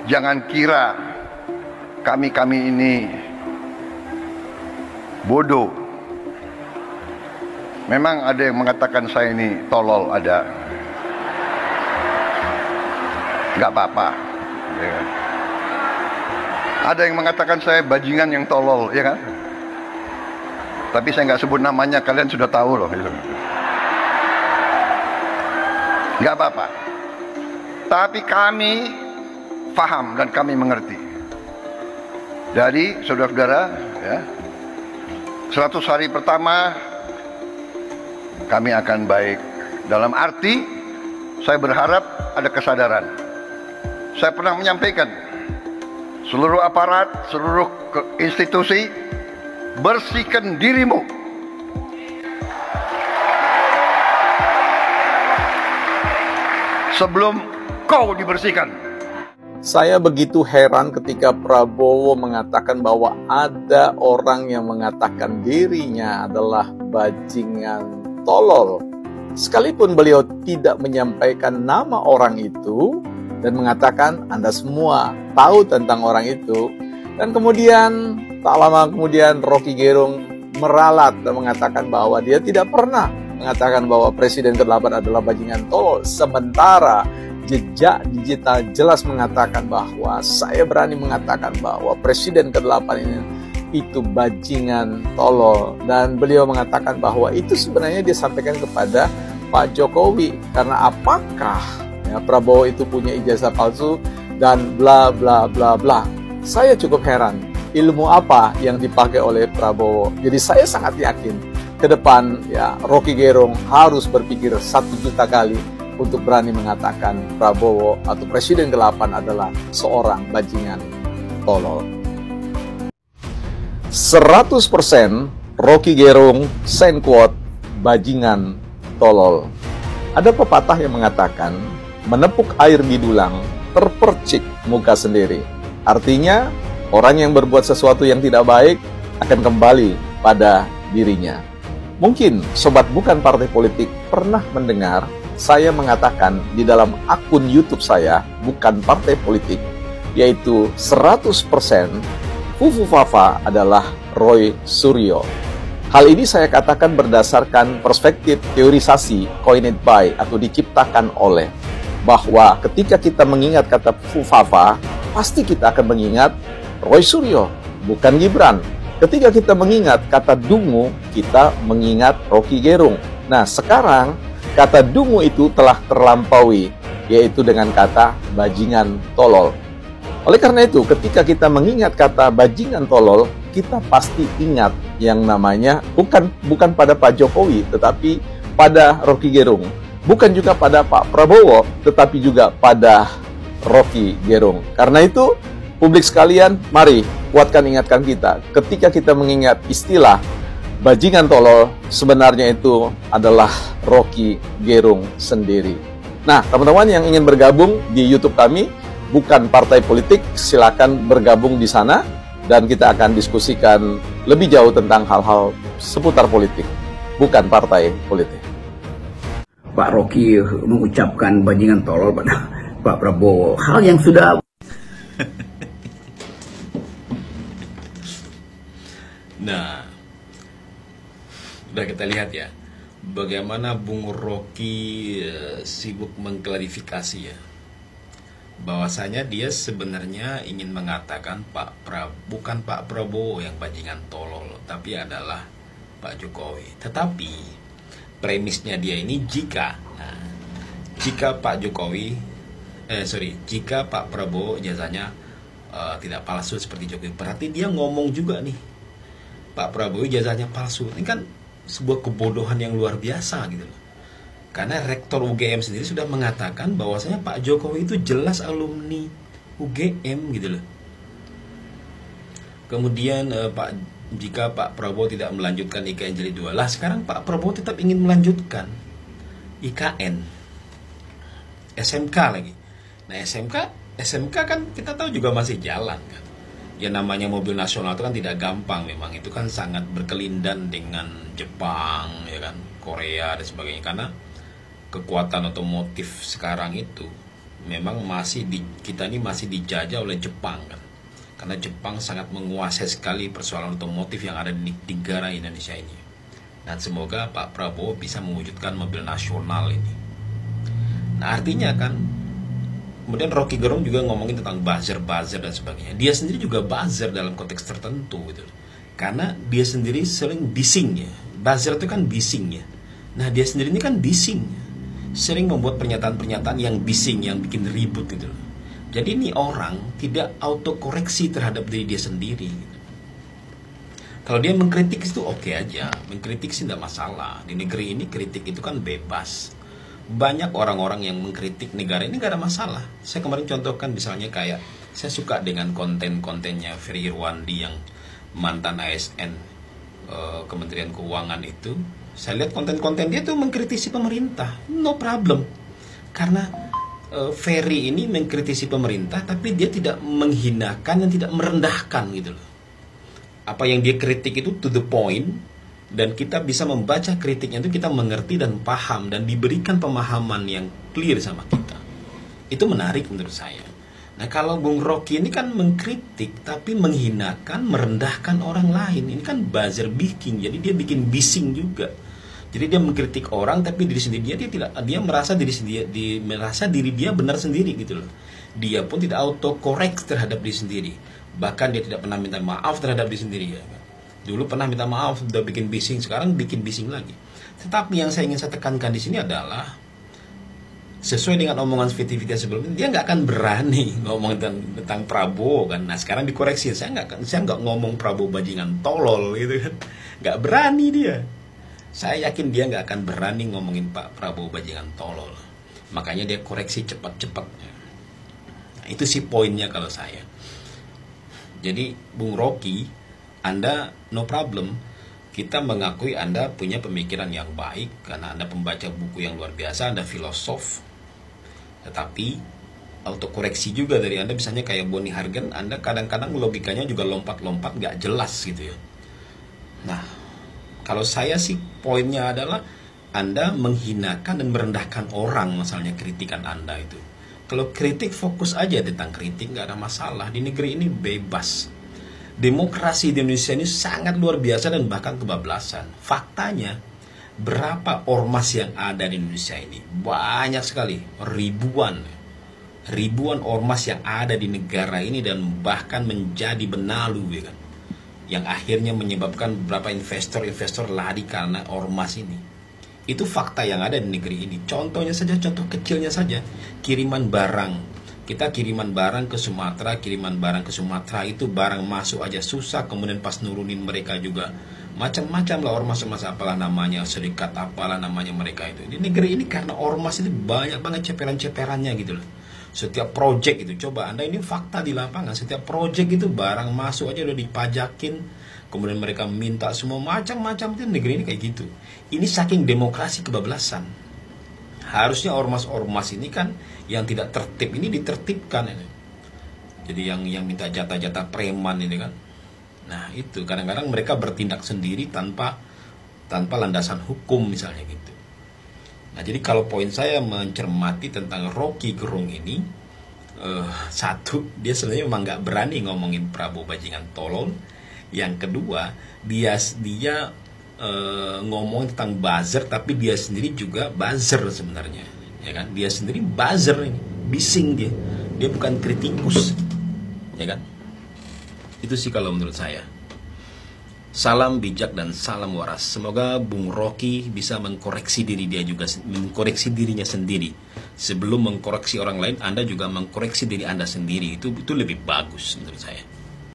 Jangan kira kami ini bodoh. Memang ada yang mengatakan saya ini tolol, ada. Nggak apa-apa. Ya. Ada yang mengatakan saya bajingan yang tolol, ya kan? Tapi saya nggak sebut namanya, kalian sudah tahu loh. Nggak apa-apa. Tapi kami paham dan kami mengerti. Jadi saudara-saudara, ya, 100 hari pertama kami akan baik. Dalam arti saya berharap ada kesadaran. Saya pernah menyampaikan, seluruh aparat, seluruh institusi, bersihkan dirimu. Sebelum kau dibersihkan. Saya begitu heran ketika Prabowo mengatakan bahwa ada orang yang mengatakan dirinya adalah bajingan tolol. Sekalipun beliau tidak menyampaikan nama orang itu dan mengatakan Anda semua tahu tentang orang itu. Dan kemudian tak lama kemudian Rocky Gerung meralat dan mengatakan bahwa dia tidak pernah mengatakan bahwa Presiden ke-8 adalah bajingan tolol. Sementara jejak digital jelas mengatakan bahwa saya berani mengatakan bahwa Presiden ke-8 ini itu bajingan tolol. Dan beliau mengatakan bahwa itu sebenarnya dia sampaikan kepada Pak Jokowi. Karena apakah ya, Prabowo itu punya ijazah palsu dan bla bla bla bla. Saya cukup heran ilmu apa yang dipakai oleh Prabowo. Jadi saya sangat yakin ke depan ya Rocky Gerung harus berpikir 1 juta kali untuk berani mengatakan Prabowo atau Presiden ke-8 adalah seorang bajingan tolol. 100% Rocky Gerung sign quote bajingan tolol. Ada pepatah yang mengatakan menepuk air di dulang terpercik muka sendiri. Artinya orang yang berbuat sesuatu yang tidak baik akan kembali pada dirinya. Mungkin sobat bukan partai politik pernah mendengar saya mengatakan di dalam akun YouTube saya, bukan partai politik, yaitu 100% Fufu Fafa adalah Roy Suryo. Hal ini saya katakan berdasarkan perspektif teorisasi coined by atau diciptakan oleh, bahwa ketika kita mengingat kata Fufu Fafa, pasti kita akan mengingat Roy Suryo, bukan Gibran. Ketika kita mengingat kata dungu, kita mengingat Rocky Gerung. Nah, sekarang kata dungu itu telah terlampaui, yaitu dengan kata bajingan tolol. Oleh karena itu, ketika kita mengingat kata bajingan tolol, kita pasti ingat yang namanya bukan pada Pak Jokowi, tetapi pada Rocky Gerung. Bukan juga pada Pak Prabowo, tetapi juga pada Rocky Gerung. Karena itu, publik sekalian, mari kuatkan ingatkan kita. Ketika kita mengingat istilah bajingan tolol, sebenarnya itu adalah Rocky Gerung sendiri. Nah, teman-teman yang ingin bergabung di YouTube kami, bukan partai politik, silakan bergabung di sana dan kita akan diskusikan lebih jauh tentang hal-hal seputar politik, bukan partai politik. Pak Rocky mengucapkan bajingan tolol pada Pak Prabowo, hal yang sudah Nah, udah kita lihat ya, bagaimana Bung Rocky sibuk mengklarifikasi ya, bahwasanya dia sebenarnya ingin mengatakan bukan Pak Prabowo yang bajingan tolol, tapi adalah Pak Jokowi. Tetapi premisnya dia ini jika Pak Prabowo ijazahnya tidak palsu seperti Jokowi, berarti dia ngomong juga nih Pak Prabowo ijazahnya palsu. Ini kan sebuah kebodohan yang luar biasa gitu loh. Karena Rektor UGM sendiri sudah mengatakan bahwasanya Pak Jokowi itu jelas alumni UGM gitu loh. Kemudian jika Pak Prabowo tidak melanjutkan IKN Jilid 2, lah sekarang Pak Prabowo tetap ingin melanjutkan IKN SMK lagi. Nah, SMK kan kita tahu juga masih jalan kan. Ya namanya mobil nasional itu kan tidak gampang, memang itu kan sangat berkelindan dengan Jepang, ya kan, Korea dan sebagainya, karena kekuatan otomotif sekarang itu memang kita ini masih dijajah oleh Jepang kan. Karena Jepang sangat menguasai sekali persoalan otomotif yang ada di negara Indonesia ini. Dan semoga Pak Prabowo bisa mewujudkan mobil nasional ini. Nah artinya kan, kemudian Rocky Gerung juga ngomongin tentang buzzer dan sebagainya. Dia sendiri juga buzzer dalam konteks tertentu gitu. Karena dia sendiri sering bising ya. Buzzer itu kan bising ya. Nah dia sendiri ini kan bising, sering membuat pernyataan-pernyataan yang bising, yang bikin ribut gitu. Jadi ini orang tidak autokoreksi terhadap diri dia sendiri gitu. Kalau dia mengkritik itu oke aja, mengkritik sih tidak masalah. Di negeri ini kritik itu kan bebas. Banyak orang-orang yang mengkritik negara ini gak ada masalah. Saya kemarin contohkan misalnya kayak, saya suka dengan konten-kontennya Ferry Irwandi yang mantan ASN Kementerian Keuangan itu. Saya lihat konten-konten dia tuh mengkritisi pemerintah, no problem. Karena Ferry ini mengkritisi pemerintah, tapi dia tidak menghinakan dan tidak merendahkan gitu loh. Apa yang dia kritik itu to the point, dan kita bisa membaca kritiknya itu, kita mengerti dan paham dan diberikan pemahaman yang clear sama kita. Itu menarik menurut saya. Nah kalau Bung Rocky ini kan mengkritik tapi menghinakan, merendahkan orang lain. Ini kan buzzer bikin, jadi dia bikin bising juga. Jadi dia mengkritik orang tapi diri sendiri dia merasa diri dia benar sendiri gitu loh. Dia pun tidak autocorrect terhadap diri sendiri. Bahkan dia tidak pernah minta maaf terhadap diri sendiri ya. Dulu pernah minta maaf, udah bikin bising, sekarang bikin bising lagi. Tetapi yang saya ingin saya tekankan di sini adalah, sesuai dengan omongan Vita sebelumnya, dia nggak akan berani ngomong tentang Prabowo kan. Nah sekarang dikoreksi, saya nggak ngomong Prabowo bajingan tolol gitu kan, nggak berani dia. Saya yakin dia nggak akan berani ngomongin Pak Prabowo bajingan tolol. Makanya dia koreksi cepat-cepat. Nah, itu sih poinnya kalau saya. Jadi Bung Rocky, Anda no problem. Kita mengakui Anda punya pemikiran yang baik karena Anda pembaca buku yang luar biasa, Anda filosof. Tetapi autokoreksi juga dari Anda, misalnya kayak Boni Hargen, Anda kadang-kadang logikanya juga lompat-lompat nggak jelas gitu ya. Nah, kalau saya sih poinnya adalah Anda menghinakan dan merendahkan orang, misalnya kritikan Anda itu. Kalau kritik fokus aja tentang kritik, nggak ada masalah. Di negeri ini bebas. Demokrasi di Indonesia ini sangat luar biasa dan bahkan kebablasan. Faktanya, berapa ormas yang ada di Indonesia ini? Banyak sekali, ribuan ormas yang ada di negara ini dan bahkan menjadi benalu ya kan? Yang akhirnya menyebabkan beberapa investor lari karena ormas ini. Itu fakta yang ada di negeri ini. Contohnya saja, contoh kecilnya saja, kiriman barang. Kita kiriman barang ke Sumatera, itu barang masuk aja susah, kemudian pas nurunin mereka juga macam-macam lah ormas-ormas apalah namanya, serikat apalah namanya mereka itu. Di negeri ini karena ormas itu banyak banget ceperan-ceperannya gitu loh. Setiap project itu, coba Anda ini fakta di lapangan, setiap project itu barang masuk aja udah dipajakin, kemudian mereka minta semua macam-macam. Itu negeri ini kayak gitu. Ini saking demokrasi kebablasan. Harusnya ormas-ormas ini kan yang tidak tertib ini ditertibkan ini. Jadi yang minta jatah-jatah preman ini kan. Nah itu kadang-kadang mereka bertindak sendiri tanpa landasan hukum misalnya gitu. Nah jadi kalau poin saya mencermati tentang Rocky Gerung ini, satu, dia sebenarnya memang nggak berani ngomongin Prabowo bajingan tolol. Yang kedua, dia ngomong tentang buzzer, tapi dia sendiri juga buzzer sebenarnya, ya kan? Dia sendiri buzzer ini, bising dia bukan kritikus, ya kan? Itu sih kalau menurut saya. Salam bijak dan salam waras. Semoga Bung Rocky bisa mengkoreksi dirinya sendiri. Sebelum mengkoreksi orang lain, Anda juga mengkoreksi diri Anda sendiri. Itu lebih bagus menurut saya.